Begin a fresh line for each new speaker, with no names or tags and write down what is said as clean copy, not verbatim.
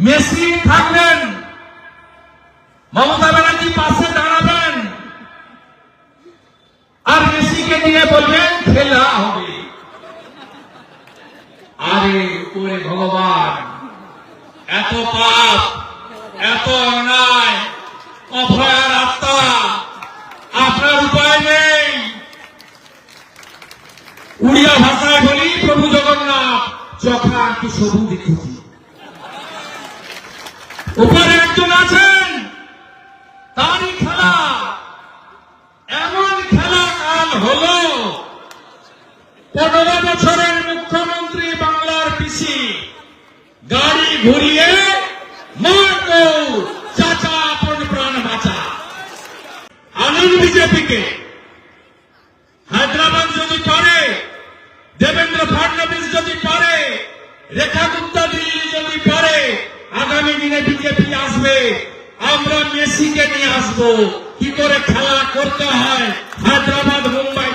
Messi থাকবেন, মমতা ব্যানার্জি পাশে দাঁড়াবেন, আর মেসিকে নিয়ে বলবেন খেলা হবে। আরে ওরে ভগবান, এত পাপ, এত অন্যায়, অভয়ার আত্মা, আপনার উপায় নেই। উড়িয়া ভাষায় বলি, প্রভু জগন্নাথ চোখা কি সবু দেখুছি। উপরে একজন আছেন, তারই খেলা, এমন খেলা কাল হলো। 15 বছরের মুখ্যমন্ত্রী বাংলার পিসি গাড়ি ঘুরিয়ে মারো চাচা আপন প্রাণ বাঁচা। আনন্দ বিজেপিকে হায়দ্রাবাদ যদি পারে, দেবেন্দ্র ফডনবিস যদি পারে, রেখা গুপ্তা দিল্লি যদি পারে, আগামী দিনে বিজেপি আসবে। আমরা মেসিকে নিয়ে আসবো, কি করে খেলা করতে হয় হায়দ্রাবাদ মুম্বাই